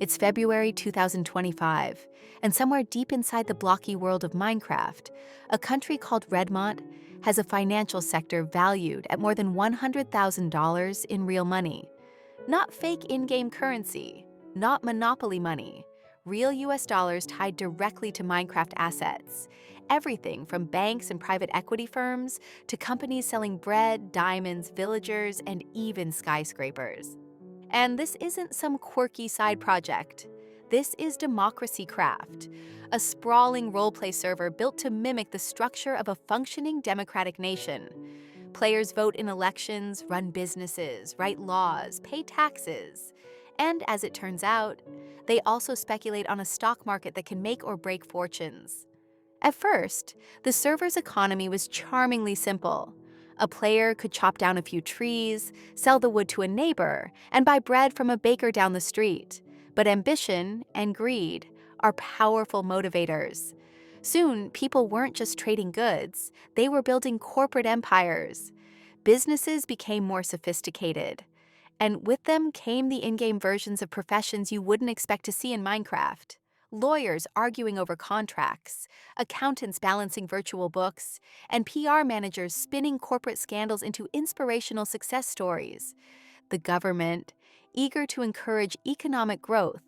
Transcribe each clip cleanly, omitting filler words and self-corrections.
It's February 2025, and somewhere deep inside the blocky world of Minecraft, a country called Redmont has a financial sector valued at more than $100,000 in real money. Not fake in-game currency, not monopoly money, real US dollars tied directly to Minecraft assets. Everything from banks and private equity firms to companies selling bread, diamonds, villagers, and even skyscrapers. And this isn't some quirky side project. This is DemocracyCraft, a sprawling roleplay server built to mimic the structure of a functioning democratic nation. Players vote in elections, run businesses, write laws, pay taxes. And as it turns out, they also speculate on a stock market that can make or break fortunes. At first, the server's economy was charmingly simple. A player could chop down a few trees, sell the wood to a neighbor, and buy bread from a baker down the street. But ambition and greed are powerful motivators. Soon, people weren't just trading goods, they were building corporate empires. Businesses became more sophisticated, and with them came the in-game versions of professions you wouldn't expect to see in Minecraft. Lawyers arguing over contracts, accountants balancing virtual books, and PR managers spinning corporate scandals into inspirational success stories. The government, eager to encourage economic growth,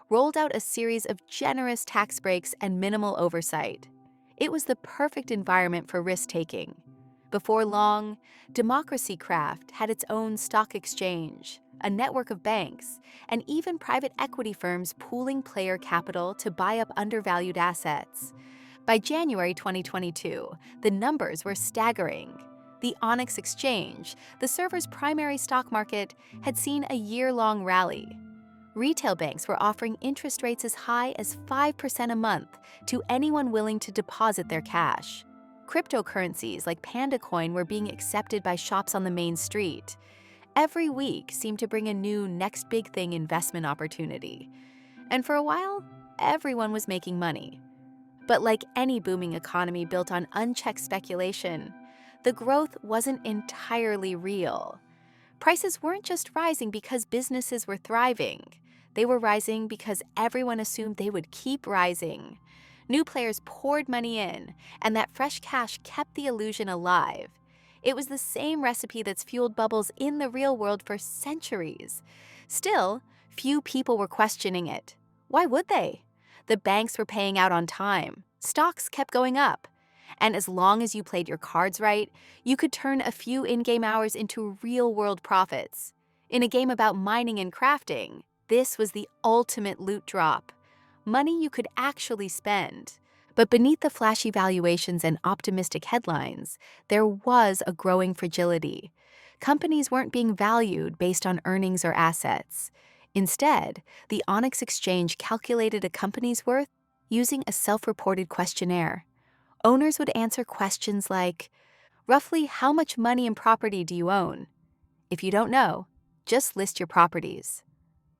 rolled out a series of generous tax breaks and minimal oversight. It was the perfect environment for risk-taking. Before long, DemocracyCraft had its own stock exchange, a network of banks, and even private equity firms pooling player capital to buy up undervalued assets. By January 2022, the numbers were staggering. The Onyx Exchange, the server's primary stock market, had seen a year-long rally. Retail banks were offering interest rates as high as 5% a month to anyone willing to deposit their cash. Cryptocurrencies like Panda Coin were being accepted by shops on the main street. Every week seemed to bring a new next big thing investment opportunity. And for a while, everyone was making money. But like any booming economy built on unchecked speculation, the growth wasn't entirely real. Prices weren't just rising because businesses were thriving. They were rising because everyone assumed they would keep rising. New players poured money in, and that fresh cash kept the illusion alive. It was the same recipe that's fueled bubbles in the real world for centuries. Still, few people were questioning it. Why would they? The banks were paying out on time. Stocks kept going up. And as long as you played your cards right, you could turn a few in-game hours into real-world profits. In a game about mining and crafting, this was the ultimate loot drop. Money you could actually spend. But beneath the flashy valuations and optimistic headlines, there was a growing fragility. Companies weren't being valued based on earnings or assets. Instead, the Onyx Exchange calculated a company's worth using a self-reported questionnaire. Owners would answer questions like, roughly how much money and property do you own? If you don't know, just list your properties.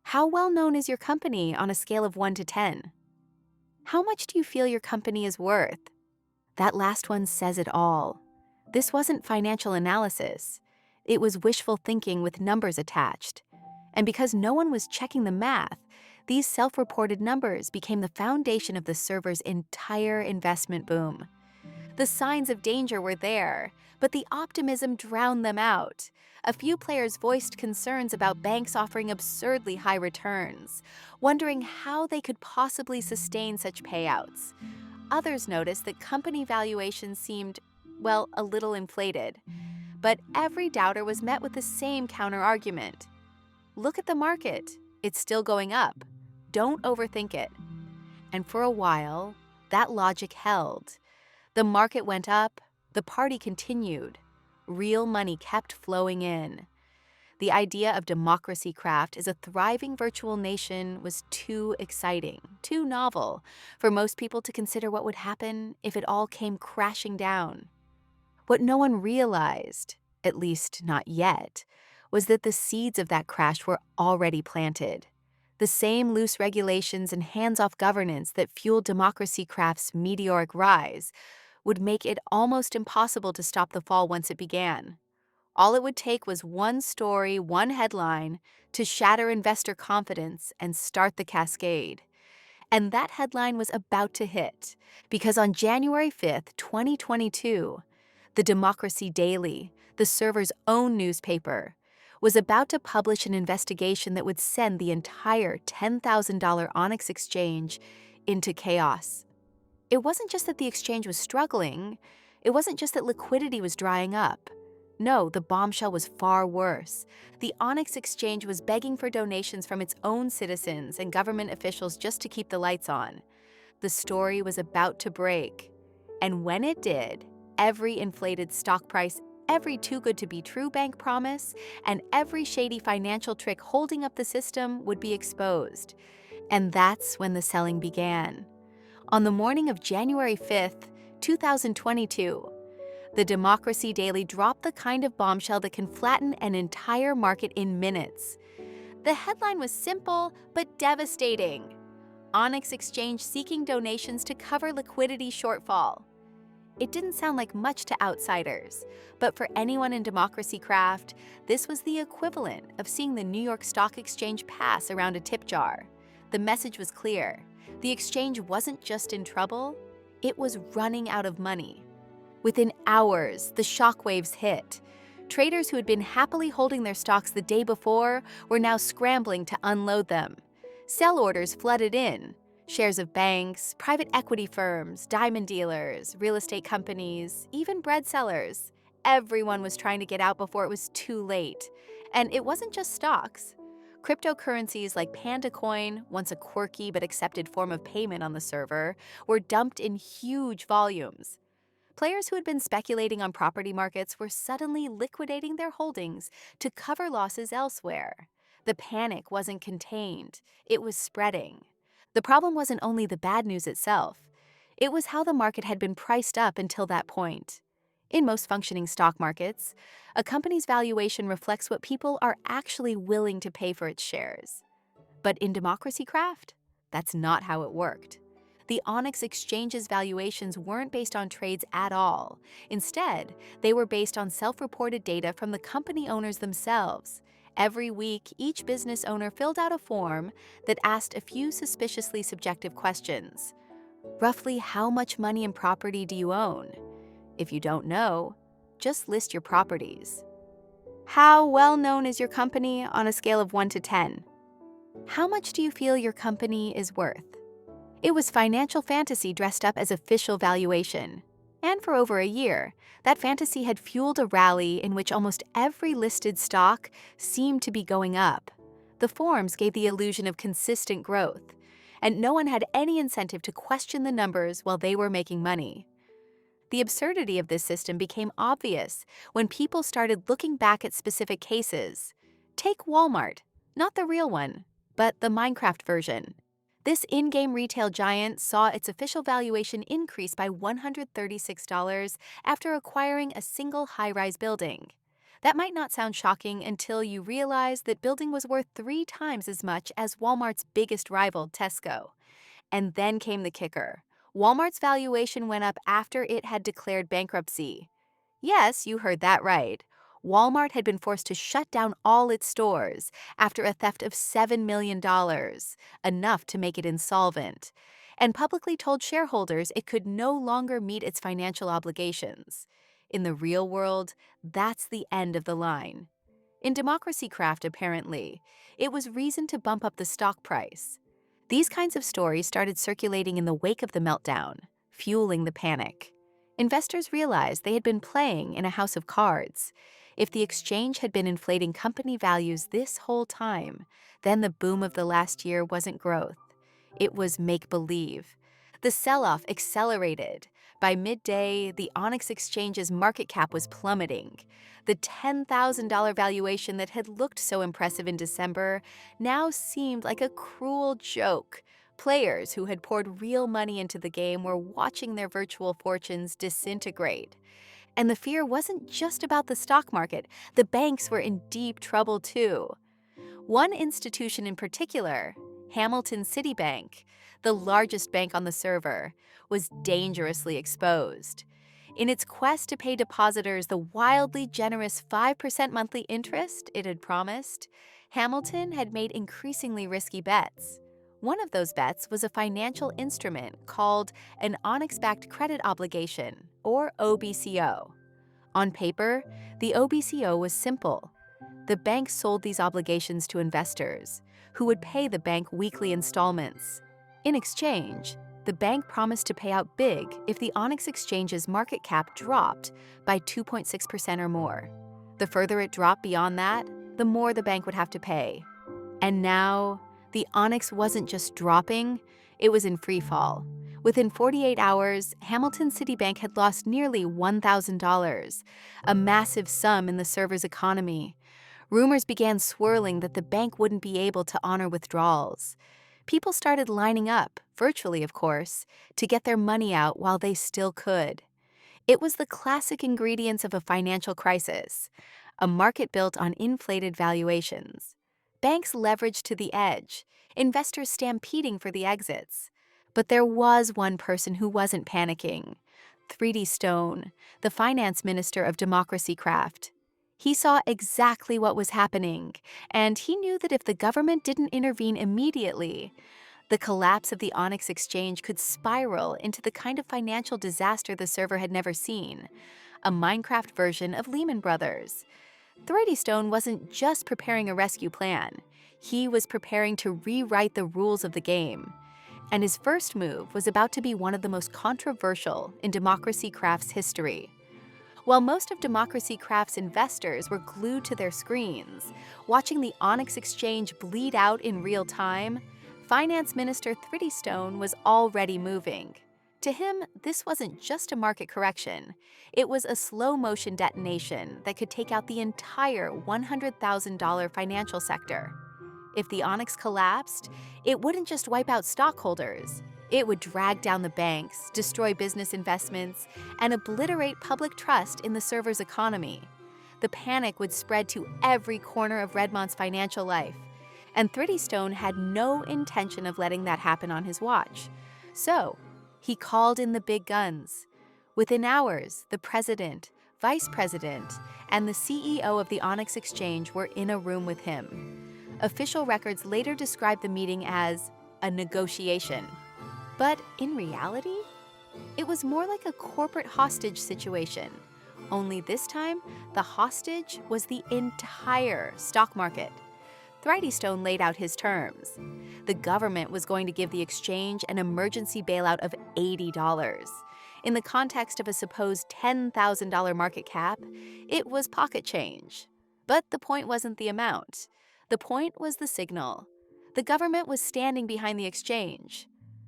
How well known is your company on a scale of 1 to 10? How much do you feel your company is worth? That last one says it all. This wasn't financial analysis. It was wishful thinking with numbers attached. And because no one was checking the math, these self-reported numbers became the foundation of the server's entire investment boom. The signs of danger were there, but the optimism drowned them out. A few players voiced concerns about banks offering absurdly high returns, wondering how they could possibly sustain such payouts. Others noticed that company valuations seemed, well, a little inflated. But every doubter was met with the same counter-argument. Look at the market. It's still going up. Don't overthink it. And for a while, that logic held. The market went up, the party continued. Real money kept flowing in. The idea of DemocracyCraft as a thriving virtual nation was too exciting, too novel, for most people to consider what would happen if it all came crashing down. What no one realized, at least not yet, was that the seeds of that crash were already planted. The same loose regulations and hands-off governance that fueled DemocracyCraft's meteoric rise would make it almost impossible to stop the fall once it began. All it would take was one story, one headline, to shatter investor confidence and start the cascade. And that headline was about to hit, because on January 5th, 2022, the Democracy Daily, the server's own newspaper, was about to publish an investigation that would send the entire $10,000 Onyx Exchange into chaos. It wasn't just that the exchange was struggling. It wasn't just that liquidity was drying up. No, the bombshell was far worse. The Onyx Exchange was begging for donations from its own citizens and government officials just to keep the lights on. The story was about to break. And when it did, every inflated stock price, every too-good-to-be-true bank promise, and every shady financial trick holding up the system would be exposed. And that's when the selling began. On the morning of January 5th, 2022, the Democracy Daily dropped the kind of bombshell that can flatten an entire market in minutes. The headline was simple but devastating. Onyx Exchange seeking donations to cover liquidity shortfall. It didn't sound like much to outsiders, but for anyone in DemocracyCraft, this was the equivalent of seeing the New York Stock Exchange pass around a tip jar. The message was clear. The exchange wasn't just in trouble, it was running out of money. Within hours, the shockwaves hit. Traders who had been happily holding their stocks the day before were now scrambling to unload them. Sell orders flooded in. Shares of banks, private equity firms, diamond dealers, real estate companies, even bread sellers. Everyone was trying to get out before it was too late. And it wasn't just stocks. Cryptocurrencies like Panda Coin, once a quirky but accepted form of payment on the server, were dumped in huge volumes. Players who had been speculating on property markets were suddenly liquidating their holdings to cover losses elsewhere. The panic wasn't contained, it was spreading. The problem wasn't only the bad news itself, it was how the market had been priced up until that point. In most functioning stock markets, a company's valuation reflects what people are actually willing to pay for its shares. But in DemocracyCraft, that's not how it worked. The Onyx Exchange's valuations weren't based on trades at all. Instead, they were based on self-reported data from the company owners themselves. Every week, each business owner filled out a form that asked a few suspiciously subjective questions. Roughly, how much money and property do you own? If you don't know, just list your properties. How well known is your company on a scale of 1 to 10? How much do you feel your company is worth? It was financial fantasy dressed up as official valuation. And for over a year, that fantasy had fueled a rally in which almost every listed stock seemed to be going up. The forms gave the illusion of consistent growth, and no one had any incentive to question the numbers while they were making money. The absurdity of this system became obvious when people started looking back at specific cases. Take Walmart, not the real one, but the Minecraft version. This in-game retail giant saw its official valuation increase by $136 after acquiring a single high-rise building. That might not sound shocking until you realize that building was worth 3 times as much as Walmart's biggest rival, Tesco. And then came the kicker. Walmart's valuation went up after it had declared bankruptcy. Yes, you heard that right. Walmart had been forced to shut down all its stores after a theft of $7 million, enough to make it insolvent, and publicly told shareholders it could no longer meet its financial obligations. In the real world, that's the end of the line. In DemocracyCraft, apparently, it was reason to bump up the stock price. These kinds of stories started circulating in the wake of the meltdown, fueling the panic. Investors realized they had been playing in a house of cards. If the exchange had been inflating company values this whole time, then the boom of the last year wasn't growth. It was make-believe. The sell-off accelerated. By midday, the Onyx Exchange's market cap was plummeting. The $10,000 valuation that had looked so impressive in December now seemed like a cruel joke. Players who had poured real money into the game were watching their virtual fortunes disintegrate. And the fear wasn't just about the stock market. The banks were in deep trouble too. One institution in particular, Hamilton City Bank, the largest bank on the server, was dangerously exposed. In its quest to pay depositors the wildly generous 5% monthly interest it had promised, Hamilton had made increasingly risky bets. One of those bets was a financial instrument called an Onyx-backed credit obligation, or OBCO. On paper, the OBCO was simple. The bank sold these obligations to investors, who would pay the bank weekly installments. In exchange, the bank promised to pay out big if the Onyx Exchange's market cap dropped by 2.6% or more. The further it dropped beyond that, the more the bank would have to pay. And now, the Onyx wasn't just dropping, it was in free fall. Within 48 hours, Hamilton City Bank had lost nearly $1,000, a massive sum in the server's economy. Rumors began swirling that the bank wouldn't be able to honor withdrawals. People started lining up, virtually of course, to get their money out while they still could. It was the classic ingredients of a financial crisis, a market built on inflated valuations. Banks leveraged to the edge, investors stampeding for the exits. But there was one person who wasn't panicking: Thritystone, the finance minister of DemocracyCraft. He saw exactly what was happening, and he knew that if the government didn't intervene immediately, the collapse of the Onyx Exchange could spiral into the kind of financial disaster the server had never seen, a Minecraft version of Lehman Brothers. Thritystone wasn't just preparing a rescue plan. He was preparing to rewrite the rules of the game. And his first move was about to be one of the most controversial in DemocracyCraft's history. While most of DemocracyCraft's investors were glued to their screens, watching the Onyx Exchange bleed out in real time, Finance Minister Thritystone was already moving. To him, this wasn't just a market correction. It was a slow-motion detonation that could take out the entire $100,000 financial sector. If the Onyx collapsed, it wouldn't just wipe out stockholders. It would drag down the banks, destroy business investments, and obliterate public trust in the server's economy. The panic would spread to every corner of Redmont's financial life, and Thritystone had no intention of letting that happen on his watch. So, he called in the big guns. Within hours, the president, vice president, and the CEO of the Onyx Exchange were in a room with him. Official records later described the meeting as a negotiation. But in reality, it was more like a corporate hostage situation. Only this time, the hostage was the entire stock market. Thritystone laid out his terms. The government was going to give the exchange an emergency bailout of $80. In the context of a supposed $10,000 market cap, it was pocket change. But the point wasn't the amount. The point was the signal. The government was standing behind the exchange.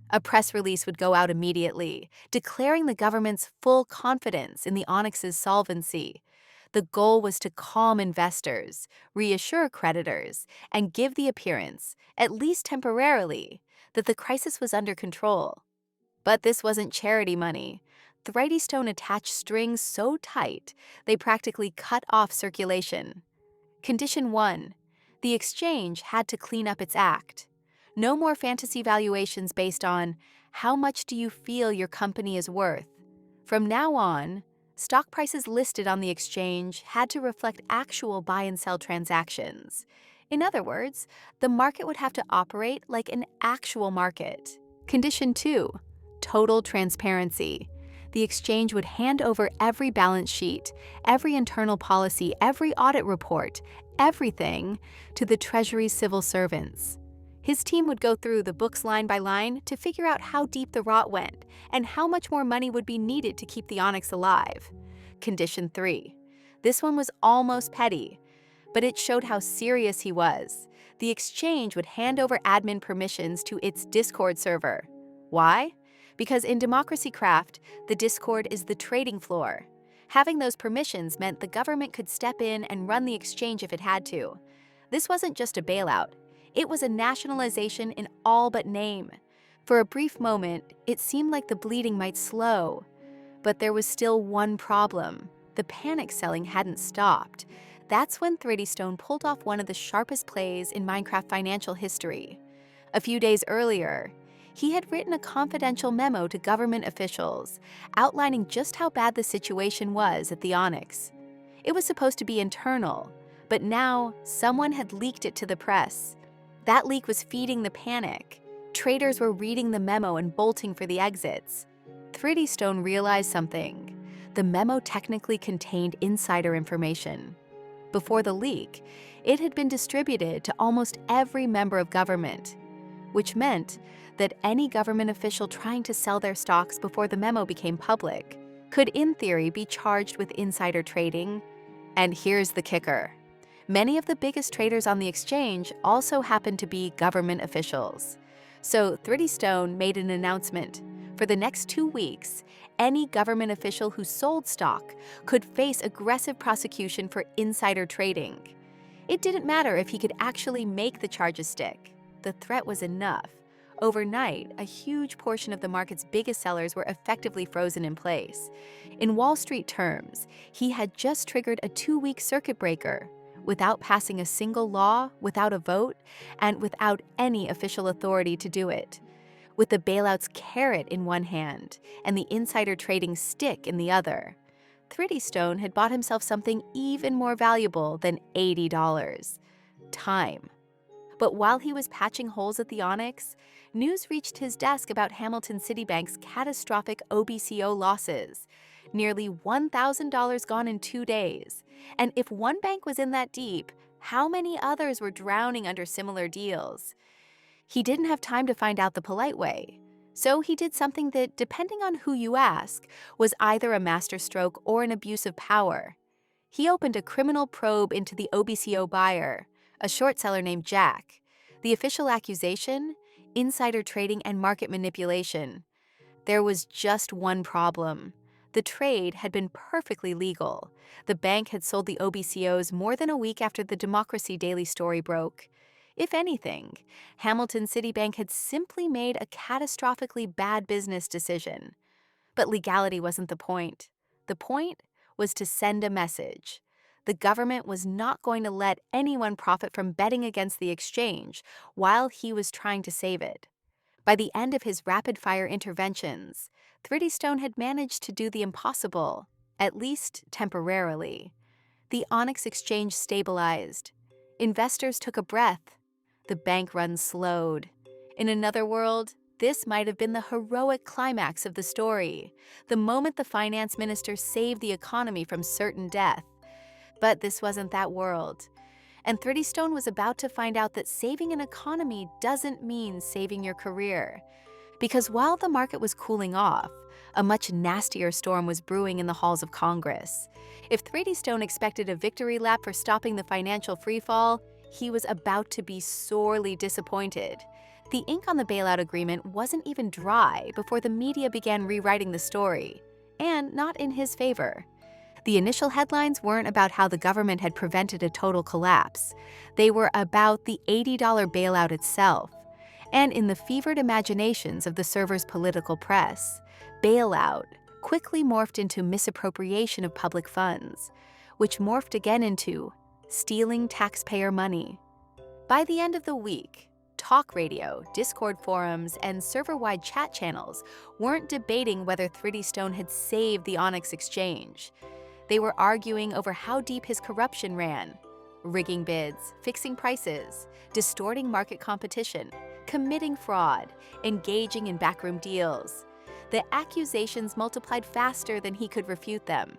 A press release would go out immediately, declaring the government's full confidence in the Onyx's solvency. The goal was to calm investors, reassure creditors, and give the appearance, at least temporarily, that the crisis was under control. But this wasn't charity money. Thritystone attached strings so tight, they practically cut off circulation. Condition 1. The exchange had to clean up its act. No more fantasy valuations based on how much do you feel your company is worth. From now on, stock prices listed on the exchange had to reflect actual buy and sell transactions. In other words, the market would have to operate like an actual market. Condition 2. Total transparency. The exchange would hand over every balance sheet, every internal policy, every audit report, everything to the Treasury's civil servants. His team would go through the books line by line to figure out how deep the rot went and how much more money would be needed to keep the Onyx alive. Condition 3. This one was almost petty, but it showed how serious he was. The exchange would hand over admin permissions to its Discord server. Why? Because in DemocracyCraft, the Discord is the trading floor. Having those permissions meant the government could step in and run the exchange if it had to. This wasn't just a bailout. It was a nationalization in all but name. For a brief moment, it seemed like the bleeding might slow. But there was still one problem. The panic selling hadn't stopped. That's when Thritystone pulled off one of the sharpest plays in Minecraft financial history. A few days earlier, He had written a confidential memo to government officials, outlining just how bad the situation was at the Onyx. It was supposed to be internal, but now someone had leaked it to the press. That leak was feeding the panic. Traders were reading the memo and bolting for the exits. Thritystone realized something. The memo technically contained insider information. Before the leak, it had been distributed to almost every member of government, which meant that any government official trying to sell their stocks before the memo became public could, in theory, be charged with insider trading. And here's the kicker. Many of the biggest traders on the exchange also happened to be government officials. So Thritystone made an announcement. For the next 2 weeks, any government official who sold stock could face aggressive prosecution for insider trading. It didn't matter if he could actually make the charges stick. The threat was enough. Overnight, a huge portion of the market's biggest sellers were effectively frozen in place. In Wall Street terms, he had just triggered a 2-week circuit breaker, without passing a single law, without a vote, and without any official authority to do it. With the bailout's carrot in one hand and the insider trading stick in the other, Thritystone had bought himself something even more valuable than $80: time. But while he was patching holes at the Onyx, news reached his desk about Hamilton City Bank's catastrophic OBCO losses. Nearly $1,000 gone in 2 days. And if one bank was in that deep, how many others were drowning under similar deals? He didn't have time to find out the polite way. So he did something that, depending on who you ask, was either a masterstroke or an abuse of power. He opened a criminal probe into the OBCO buyer, a short seller named Jack. The official accusation? Insider trading and market manipulation. There was just one problem. The trade had been perfectly legal. The bank had sold the OBCOs more than a week after the Democracy Daily story broke. If anything, Hamilton City Bank had simply made a catastrophically bad business decision. But legality wasn't the point. The point was to send a message. The government was not going to let anyone profit from betting against the exchange while he was trying to save it. By the end of his rapid-fire interventions, Thritystone had managed to do the impossible, at least temporarily. The Onyx Exchange stabilized. Investors took a breath. The bank run slowed. In another world, this might have been the heroic climax of the story, the moment the finance minister saved the economy from certain death. But this wasn't that world. And Thritystone was about to find out that saving an economy doesn't mean saving your career. Because while the market was cooling off, a much nastier storm was brewing in the halls of Congress. If Thritystone expected a victory lap for stopping the financial freefall, he was about to be sorely disappointed. The ink on the bailout agreement wasn't even dry before the media began rewriting the story, and not in his favor. The initial headlines weren't about how the government had prevented a total collapse. They were about the $80 bailout itself. And in the fevered imaginations of the server's political press, bailout quickly morphed into misappropriation of public funds, which morphed again into stealing taxpayer money. By the end of the week, talk radio, Discord forums, and server-wide chat channels weren't debating whether Thritystone had saved the Onyx Exchange. They were arguing over how deep his corruption ran, rigging bids, fixing prices, distorting market competition, committing fraud, engaging in backroom deals. The accusations multiplied faster than he could refute them.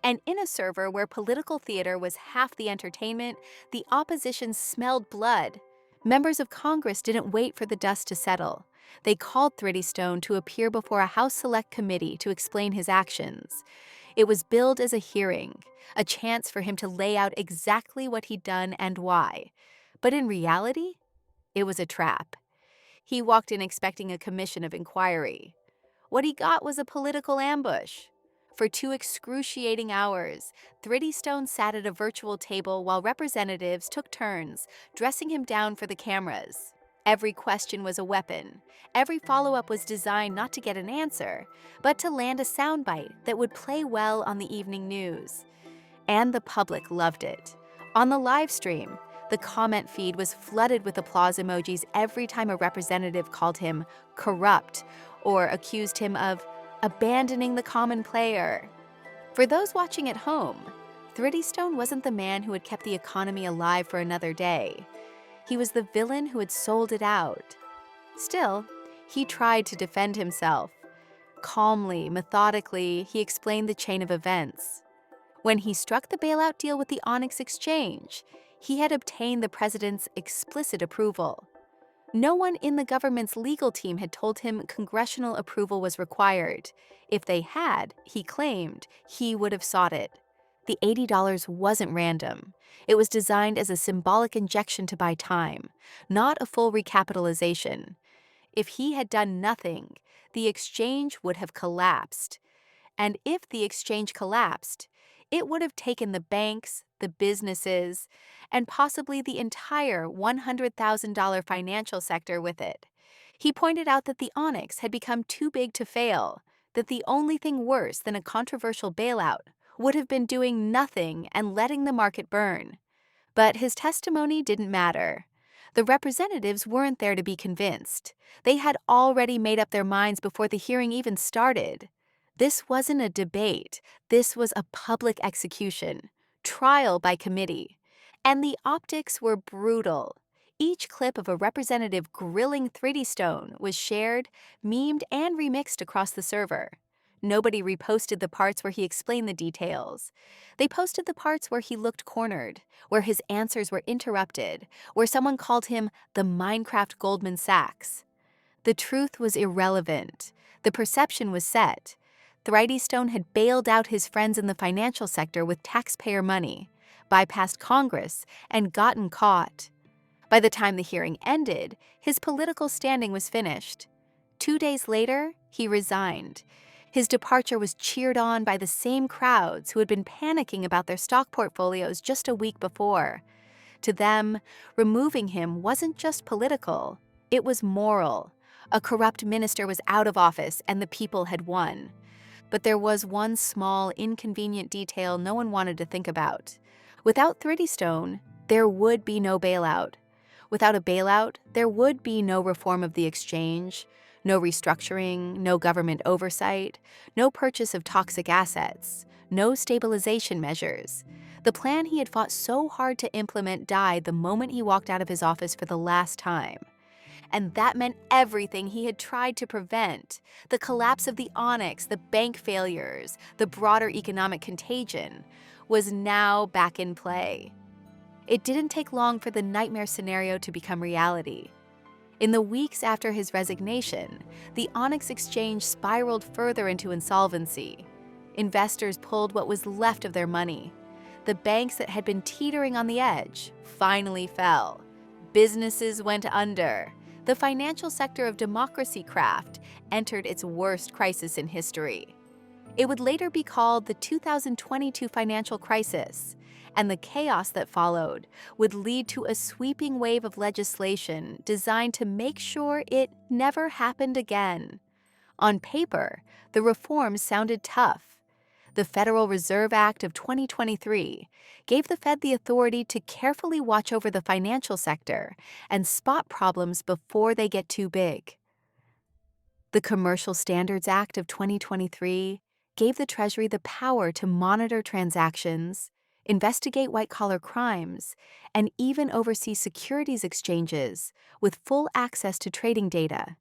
And in a server where political theater was half the entertainment, the opposition smelled blood. Members of Congress didn't wait for the dust to settle. They called Thritystone to appear before a House Select Committee to explain his actions. It was billed as a hearing, a chance for him to lay out exactly what he'd done and why. But in reality, it was a trap. He walked in expecting a commission of inquiry. What he got was a political ambush. For 2 excruciating hours, Thritystone sat at a virtual table while representatives took turns, dressing him down for the cameras. Every question was a weapon. Every follow-up was designed not to get an answer, but to land a soundbite that would play well on the evening news. And the public loved it. On the live stream, The comment feed was flooded with applause emojis every time a representative called him corrupt or accused him of abandoning the common player. For those watching at home, Thritystone wasn't the man who had kept the economy alive for another day. He was the villain who had sold it out. Still, he tried to defend himself. Calmly, methodically, he explained the chain of events. When he struck the bailout deal with the Onyx Exchange, he had obtained the president's explicit approval. No one in the government's legal team had told him congressional approval was required. If they had, he claimed, he would have sought it. The $80 wasn't random. It was designed as a symbolic injection to buy time, not a full recapitalization. If he had done nothing, the exchange would have collapsed. And if the exchange collapsed, it would have taken the banks, the businesses, and possibly the entire $100,000 financial sector with it. He pointed out that the Onyx had become too big to fail, that the only thing worse than a controversial bailout would have been doing nothing and letting the market burn. But his testimony didn't matter. The representatives weren't there to be convinced. They had already made up their minds before the hearing even started. This wasn't a debate. This was a public execution, trial by committee. And the optics were brutal. Each clip of a representative grilling Thritystone was shared, memed, and remixed across the server. Nobody reposted the parts where he explained the details. They posted the parts where he looked cornered, where his answers were interrupted, where someone called him the Minecraft Goldman Sachs. The truth was irrelevant. The perception was set. Thritystone had bailed out his friends in the financial sector with taxpayer money, bypassed Congress, and gotten caught. By the time the hearing ended, his political standing was finished. 2 days later, he resigned. His departure was cheered on by the same crowds who had been panicking about their stock portfolios just a week before. To them, removing him wasn't just political, it was moral. A corrupt minister was out of office and the people had won. But there was one small, inconvenient detail no one wanted to think about. Without Thritystone, there would be no bailout. Without a bailout, there would be no reform of the exchange, no restructuring, no government oversight, no purchase of toxic assets, no stabilization measures. The plan he had fought so hard to implement died the moment he walked out of his office for the last time. And that meant everything he had tried to prevent. The collapse of the Onyx, the bank failures, the broader economic contagion, was now back in play. It didn't take long for the nightmare scenario to become reality. In the weeks after his resignation, the Onyx Exchange spiraled further into insolvency. Investors pulled what was left of their money. The banks that had been teetering on the edge finally fell. Businesses went under. The financial sector of DemocracyCraft entered its worst crisis in history. It would later be called the 2022 financial crisis, and the chaos that followed would lead to a sweeping wave of legislation designed to make sure it never happened again. On paper, the reforms sounded tough. The Federal Reserve Act of 2023 gave the Fed the authority to carefully watch over the financial sector and spot problems before they get too big. The Commercial Standards Act of 2023 gave the Treasury the power to monitor transactions, investigate white-collar crimes, and even oversee securities exchanges with full access to trading data.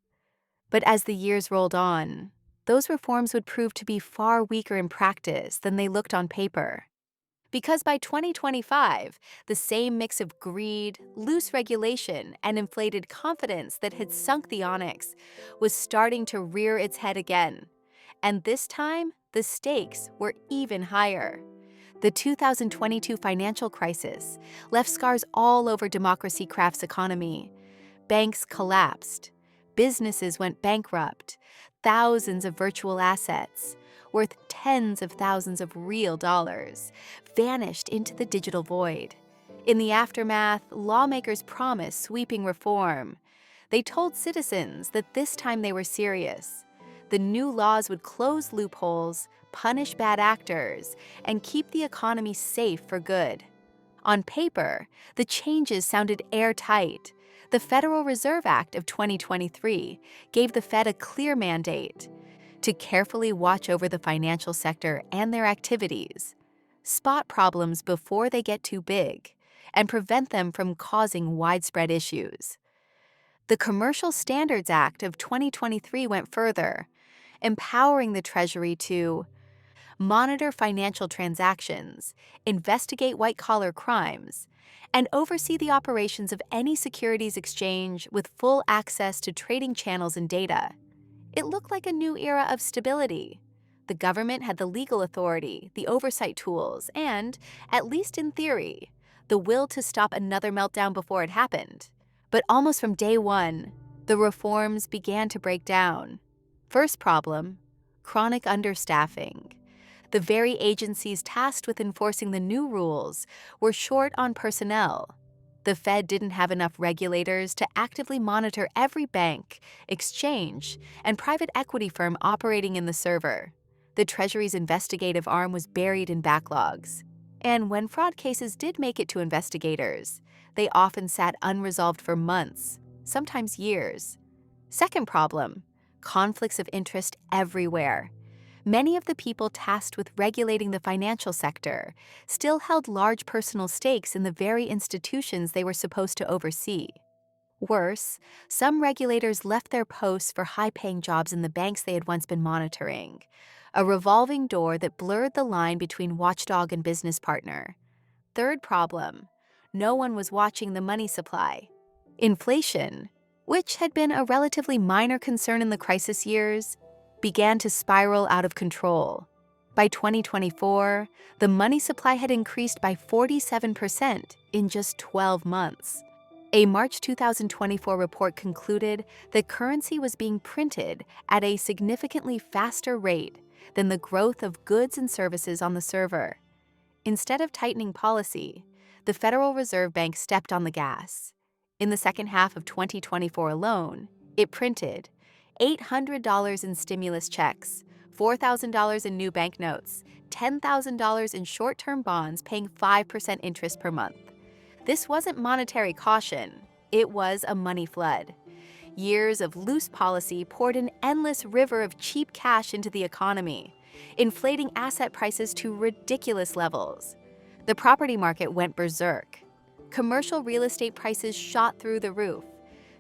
But as the years rolled on, those reforms would prove to be far weaker in practice than they looked on paper. Because by 2025, the same mix of greed, loose regulation, and inflated confidence that had sunk the Onyx was starting to rear its head again. And this time, the stakes were even higher. The 2022 financial crisis left scars all over DemocracyCraft's economy. Banks collapsed. Businesses went bankrupt. Thousands of virtual assets, worth tens of thousands of real dollars, vanished into the digital void. In the aftermath, lawmakers promised sweeping reform. They told citizens that this time they were serious. The new laws would close loopholes, punish bad actors, and keep the economy safe for good. On paper, the changes sounded airtight. The Federal Reserve Act of 2023 gave the Fed a clear mandate to carefully watch over the financial sector and their activities, spot problems before they get too big, and prevent them from causing widespread issues. The Commercial Standards Act of 2023 went further, empowering the Treasury to monitor financial transactions, investigate white-collar crimes, and oversee the operations of any securities exchange with full access to trading channels and data. It looked like a new era of stability. The government had the legal authority, the oversight tools, and, at least in theory, the will to stop another meltdown before it happened. But almost from day one, the reforms began to break down. First problem, chronic understaffing. The very agencies tasked with enforcing the new rules were short on personnel. The Fed didn't have enough regulators to actively monitor every bank, exchange, and private equity firm operating in the server. The Treasury's investigative arm was buried in backlogs. And when fraud cases did make it to investigators, they often sat unresolved for months, sometimes years. Second problem, conflicts of interest everywhere. Many of the people tasked with regulating the financial sector still held large personal stakes in the very institutions they were supposed to oversee. Worse, some regulators left their posts for high-paying jobs in the banks they had once been monitoring, a revolving door that blurred the line between watchdog and business partner. Third problem, no one was watching the money supply. Inflation, which had been a relatively minor concern in the crisis years, began to spiral out of control. By 2024, the money supply had increased by 47% in just 12 months. A March 2024 report concluded that currency was being printed at a significantly faster rate than the growth of goods and services on the server. Instead of tightening policy, the Federal Reserve Bank stepped on the gas. In the second half of 2024 alone, it printed $800 in stimulus checks, $4,000 in new banknotes, $10,000 in short-term bonds paying 5% interest per month. This wasn't monetary caution, it was a money flood. Years of loose policy poured an endless river of cheap cash into the economy, inflating asset prices to ridiculous levels. The property market went berserk. Commercial real estate prices shot through the roof.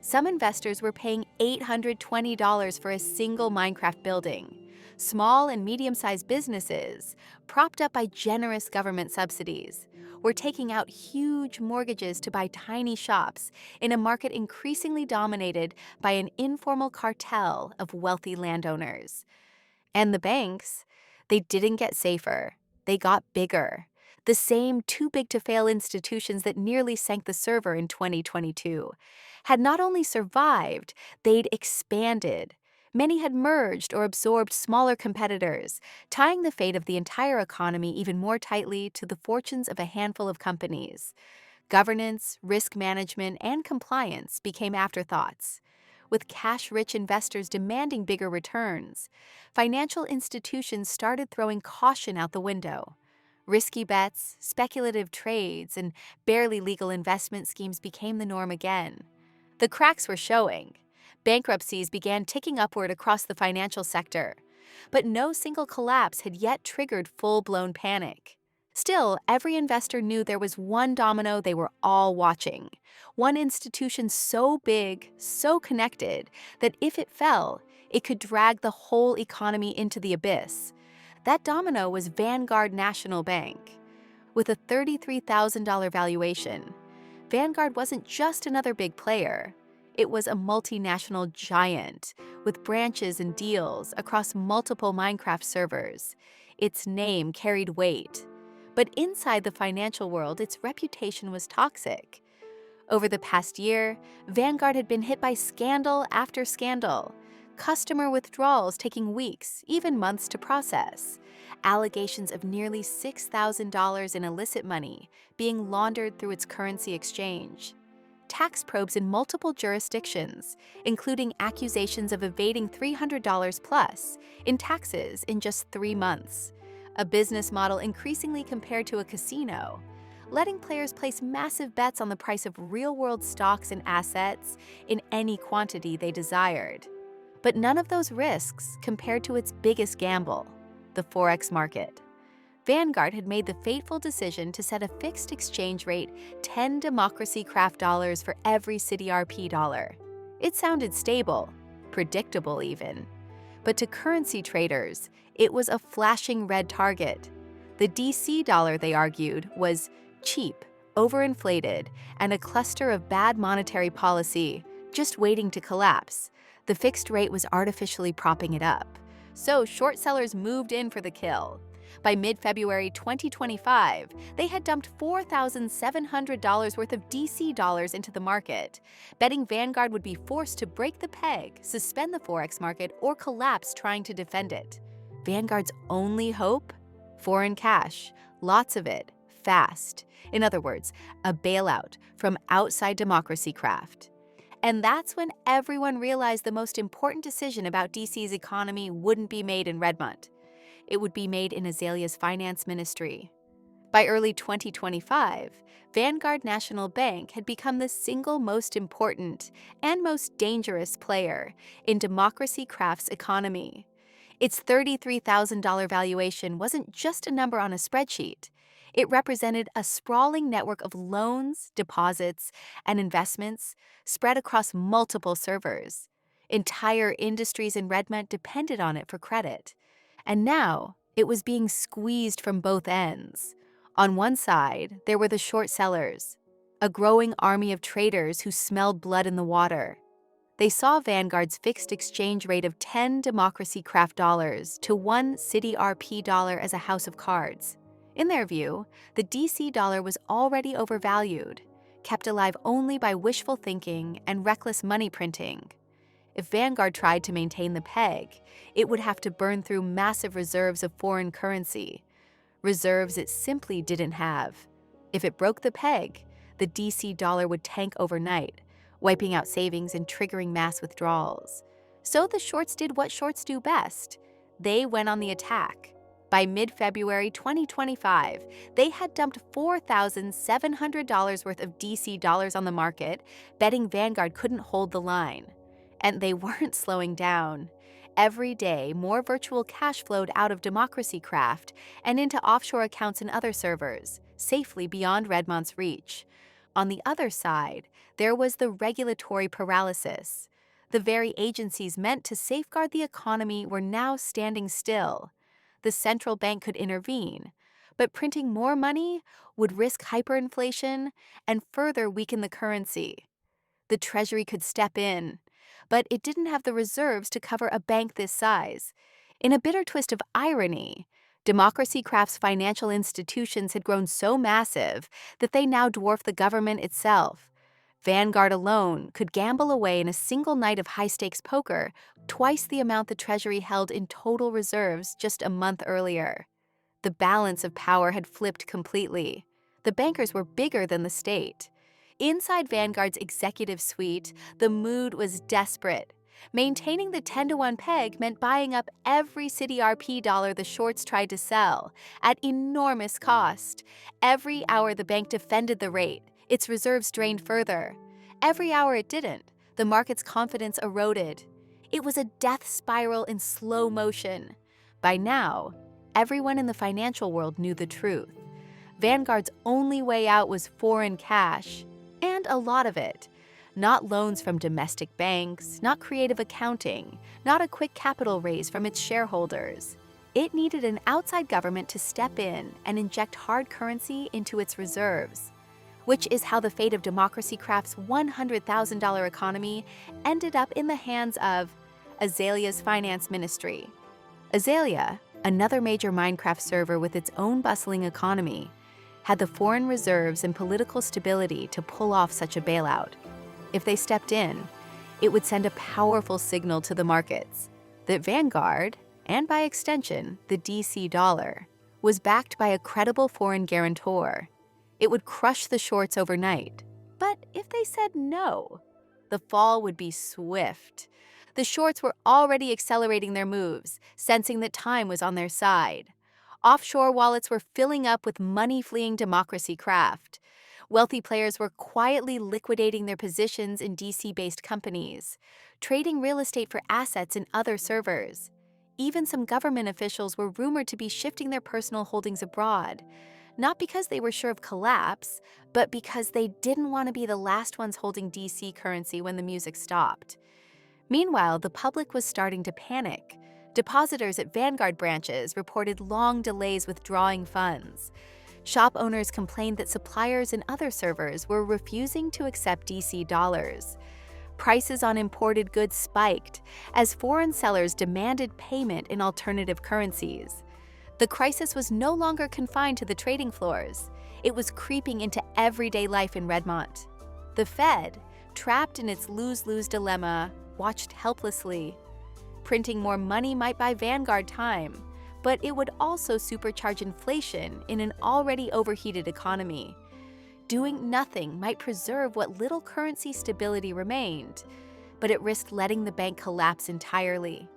Some investors were paying $820 for a single Minecraft building. Small and medium-sized businesses, propped up by generous government subsidies, were taking out huge mortgages to buy tiny shops in a market increasingly dominated by an informal cartel of wealthy landowners. And the banks, they didn't get safer, they got bigger. The same too-big-to-fail institutions that nearly sank the server in 2022 had not only survived, they'd expanded. Many had merged or absorbed smaller competitors, tying the fate of the entire economy even more tightly to the fortunes of a handful of companies. Governance, risk management, and compliance became afterthoughts. With cash-rich investors demanding bigger returns, financial institutions started throwing caution out the window. Risky bets, speculative trades, and barely legal investment schemes became the norm again. The cracks were showing. Bankruptcies began ticking upward across the financial sector, but no single collapse had yet triggered full-blown panic. Still, every investor knew there was one domino they were all watching, one institution so big, so connected, that if it fell, it could drag the whole economy into the abyss. That domino was Vanguard National Bank. With a $33,000 valuation, Vanguard wasn't just another big player. It was a multinational giant with branches and deals across multiple Minecraft servers. Its name carried weight. But inside the financial world, its reputation was toxic. Over the past year, Vanguard had been hit by scandal after scandal. Customer withdrawals taking weeks, even months to process. Allegations of nearly $6,000 in illicit money being laundered through its currency exchange. Tax probes in multiple jurisdictions, including accusations of evading $300 plus in taxes in just 3 months. A business model increasingly compared to a casino. letting players place massive bets on the price of real-world stocks and assets in any quantity they desired. But none of those risks compared to its biggest gamble, the Forex market. Vanguard had made the fateful decision to set a fixed exchange rate 10 DemocracyCraft dollars for every CityRP dollar. It sounded stable, predictable even. But to currency traders, it was a flashing red target. The DC dollar, they argued, was cheap, overinflated, and a cluster of bad monetary policy, just waiting to collapse. The fixed rate was artificially propping it up. So short sellers moved in for the kill. By mid-February 2025, they had dumped $4,700 worth of DC dollars into the market, betting Vanguard would be forced to break the peg, suspend the Forex market, or collapse trying to defend it. Vanguard's only hope? Foreign cash, lots of it, fast. In other words, a bailout from outside DemocracyCraft. And that's when everyone realized the most important decision about DC's economy wouldn't be made in Redmont. It would be made in Azalea's finance ministry. By early 2025, Vanguard National Bank had become the single most important and most dangerous player in DemocracyCraft's economy. Its $33,000 valuation wasn't just a number on a spreadsheet. It represented a sprawling network of loans, deposits, and investments spread across multiple servers. Entire industries in Redmont depended on it for credit. And now, it was being squeezed from both ends. On one side, there were the short sellers, a growing army of traders who smelled blood in the water. They saw Vanguard's fixed exchange rate of 10 DemocracyCraft dollars to 1 CityRP dollar as a house of cards. In their view, the DC dollar was already overvalued, kept alive only by wishful thinking and reckless money printing. If Vanguard tried to maintain the peg, it would have to burn through massive reserves of foreign currency, reserves it simply didn't have. If it broke the peg, the DC dollar would tank overnight, wiping out savings and triggering mass withdrawals. So the shorts did what shorts do best. They went on the attack. By mid-February 2025, they had dumped $4,700 worth of DC dollars on the market, betting Vanguard couldn't hold the line. And they weren't slowing down. Every day, more virtual cash flowed out of DemocracyCraft and into offshore accounts in other servers, safely beyond Redmont's reach. On the other side, there was the regulatory paralysis. The very agencies meant to safeguard the economy were now standing still. The central bank could intervene, but printing more money would risk hyperinflation and further weaken the currency. The Treasury could step in, but it didn't have the reserves to cover a bank this size. In a bitter twist of irony, DemocracyCraft's financial institutions had grown so massive that they now dwarf the government itself. Vanguard alone could gamble away in a single night of high-stakes poker twice the amount the Treasury held in total reserves just a month earlier. The balance of power had flipped completely. The bankers were bigger than the state. Inside Vanguard's executive suite, the mood was desperate. Maintaining the 10-to-1 peg meant buying up every CityRP dollar the shorts tried to sell, at enormous cost. Every hour the bank defended the rate, its reserves drained further. Every hour it didn't, the market's confidence eroded. It was a death spiral in slow motion. By now, everyone in the financial world knew the truth. Vanguard's only way out was foreign cash. And a lot of it. Not loans from domestic banks, not creative accounting, not a quick capital raise from its shareholders. It needed an outside government to step in and inject hard currency into its reserves, which is how the fate of DemocracyCraft's $100,000 economy ended up in the hands of Azalea's finance ministry. Azalea, another major Minecraft server with its own bustling economy, had the foreign reserves and political stability to pull off such a bailout. If they stepped in, it would send a powerful signal to the markets that Vanguard, and by extension, the DC dollar, was backed by a credible foreign guarantor. It would crush the shorts overnight. But if they said no, the fall would be swift. The shorts were already accelerating their moves, sensing that time was on their side. Offshore wallets were filling up with money-fleeing DemocracyCraft. Wealthy players were quietly liquidating their positions in DC-based companies, trading real estate for assets in other servers. Even some government officials were rumored to be shifting their personal holdings abroad, not because they were sure of collapse, but because they didn't want to be the last ones holding DC currency when the music stopped. Meanwhile, the public was starting to panic. Depositors at Vanguard branches reported long delays withdrawing funds. Shop owners complained that suppliers and other servers were refusing to accept DC dollars. Prices on imported goods spiked as foreign sellers demanded payment in alternative currencies. The crisis was no longer confined to the trading floors. It was creeping into everyday life in Redmont. The Fed, trapped in its lose-lose dilemma, watched helplessly. Printing more money might buy Vanguard time, but it would also supercharge inflation in an already overheated economy. Doing nothing might preserve what little currency stability remained, but it risked letting the bank collapse entirely.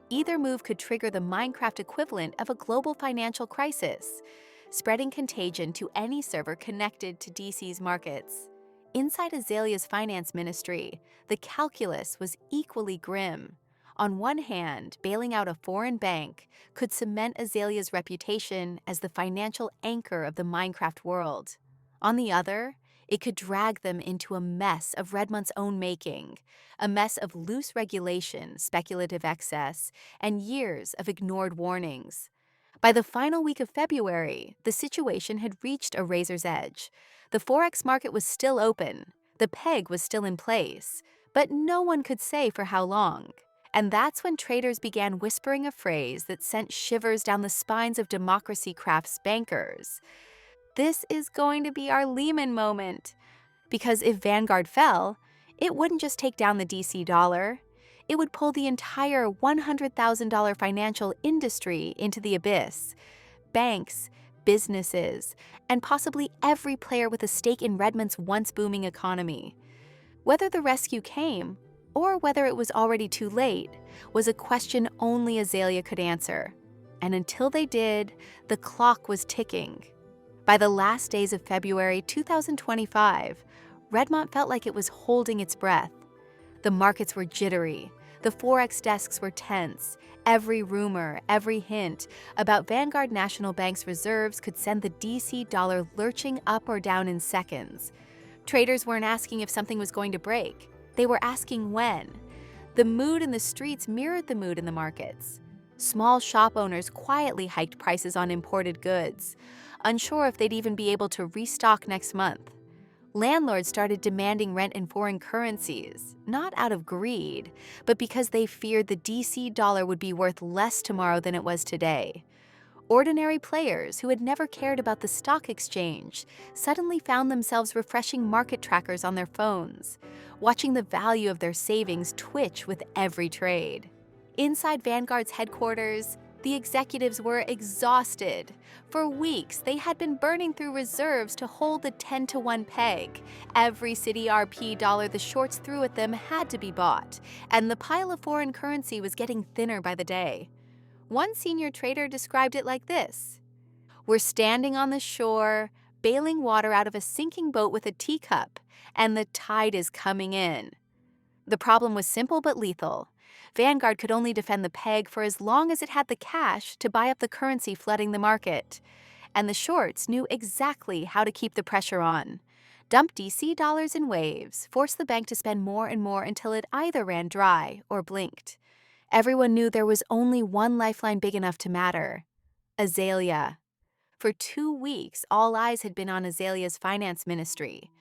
Either move could trigger the Minecraft equivalent of a global financial crisis, spreading contagion to any server connected to DC's markets. Inside Azalea's finance ministry, the calculus was equally grim. On one hand, bailing out a foreign bank could cement Azalea's reputation as the financial anchor of the Minecraft world. On the other, it could drag them into a mess of Redmont's own making, a mess of loose regulation, speculative excess, and years of ignored warnings. By the final week of February, the situation had reached a razor's edge. The Forex market was still open, the peg was still in place, but no one could say for how long. And that's when traders began whispering a phrase that sent shivers down the spines of DemocracyCraft's bankers. This is going to be our Lehman moment. Because if Vanguard fell, it wouldn't just take down the DC dollar. It would pull the entire $100,000 financial industry into the abyss. Banks, businesses, and possibly every player with a stake in Redmont's once booming economy. Whether the rescue came, or whether it was already too late, was a question only Azalea could answer. And until they did, the clock was ticking. By the last days of February 2025, Redmont felt like it was holding its breath. The markets were jittery. The Forex desks were tense. Every rumor, every hint about Vanguard National Bank's reserves could send the DC dollar lurching up or down in seconds. Traders weren't asking if something was going to break. They were asking when. The mood in the streets mirrored the mood in the markets. Small shop owners quietly hiked prices on imported goods, unsure if they'd even be able to restock next month. Landlords started demanding rent in foreign currencies, not out of greed, but because they feared the DC dollar would be worth less tomorrow than it was today. Ordinary players who had never cared about the stock exchange suddenly found themselves refreshing market trackers on their phones, watching the value of their savings twitch with every trade. Inside Vanguard's headquarters, the executives were exhausted. For weeks, they had been burning through reserves to hold the 10-to-1 peg. Every city RP dollar the shorts threw at them had to be bought, and the pile of foreign currency was getting thinner by the day. One senior trader described it like this: "We're standing on the shore, bailing water out of a sinking boat with a teacup, and the tide is coming in." The problem was simple but lethal. Vanguard could only defend the peg for as long as it had the cash to buy up the currency flooding the market. And the shorts knew exactly how to keep the pressure on. Dump DC dollars in waves, force the bank to spend more and more until it either ran dry or blinked. Everyone knew there was only one lifeline big enough to matter: Azalea. For 2 weeks, all eyes had been on Azalea's finance ministry.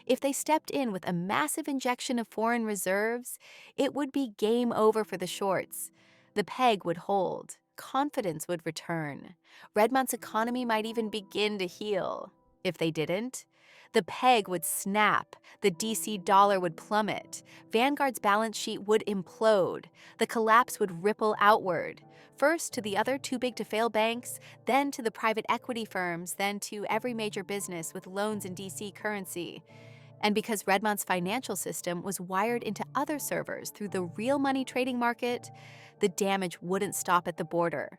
If they stepped in with a massive injection of foreign reserves, it would be game over for the shorts. The peg would hold. Confidence would return. Redmont's economy might even begin to heal. If they didn't, the peg would snap, the DC dollar would plummet, Vanguard's balance sheet would implode, the collapse would ripple outward, first to the other too-big-to-fail banks, then to the private equity firms, then to every major business with loans in DC currency. And because Redmont's financial system was wired into other servers through the real money trading market, the damage wouldn't stop at the border.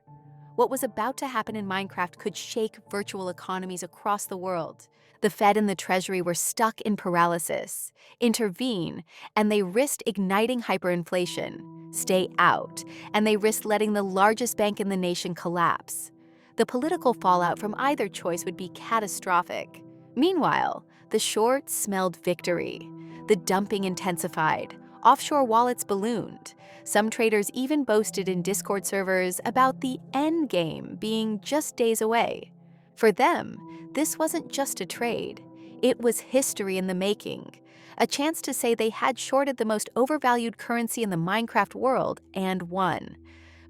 what was about to happen in Minecraft could shake virtual economies across the world. The Fed and the Treasury were stuck in paralysis. Intervene, and they risked igniting hyperinflation. Stay out, and they risked letting the largest bank in the nation collapse. The political fallout from either choice would be catastrophic. Meanwhile, the shorts smelled victory. The dumping intensified. Offshore wallets ballooned. Some traders even boasted in Discord servers about the end game being just days away. For them, this wasn't just a trade. It was history in the making, a chance to say they had shorted the most overvalued currency in the Minecraft world and won.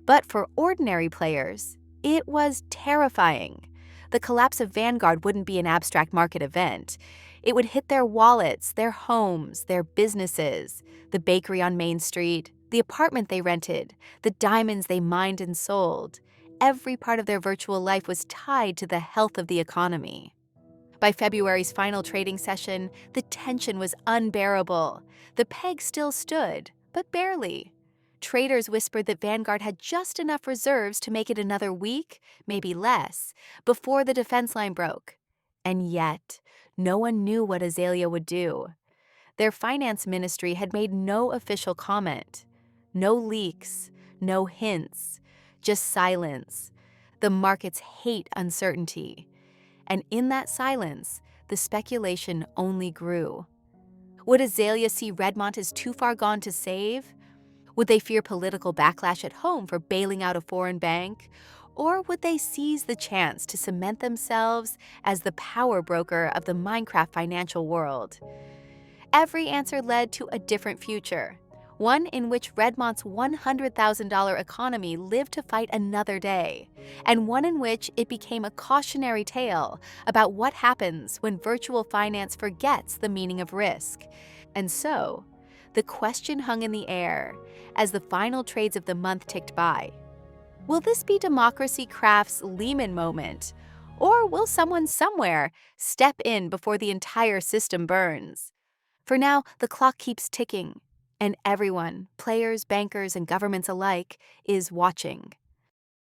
But for ordinary players, it was terrifying. The collapse of Vanguard wouldn't be an abstract market event. It would hit their wallets, their homes, their businesses, the bakery on Main Street, the apartment they rented, the diamonds they mined and sold. Every part of their virtual life was tied to the health of the economy. By February's final trading session, the tension was unbearable. The peg still stood, but barely. Traders whispered that Vanguard had just enough reserves to make it another week, maybe less, before the defense line broke. And yet, no one knew what Azalea would do. Their finance ministry had made no official comment. No leaks, no hints, just silence. The markets hate uncertainty. And in that silence, the speculation only grew. Would Azalea see Redmont as too far gone to save? Would they fear political backlash at home for bailing out a foreign bank? Or would they seize the chance to cement themselves as the power broker of the Minecraft financial world? Every answer led to a different future, one in which Redmont's $100,000 economy lived to fight another day, and one in which it became a cautionary tale about what happens when virtual finance forgets the meaning of risk. And so, the question hung in the air as the final trades of the month ticked by. Will this be DemocracyCraft's Lehman moment? Or will someone somewhere step in before the entire system burns? For now, the clock keeps ticking, and everyone, players, bankers, and governments alike, is watching.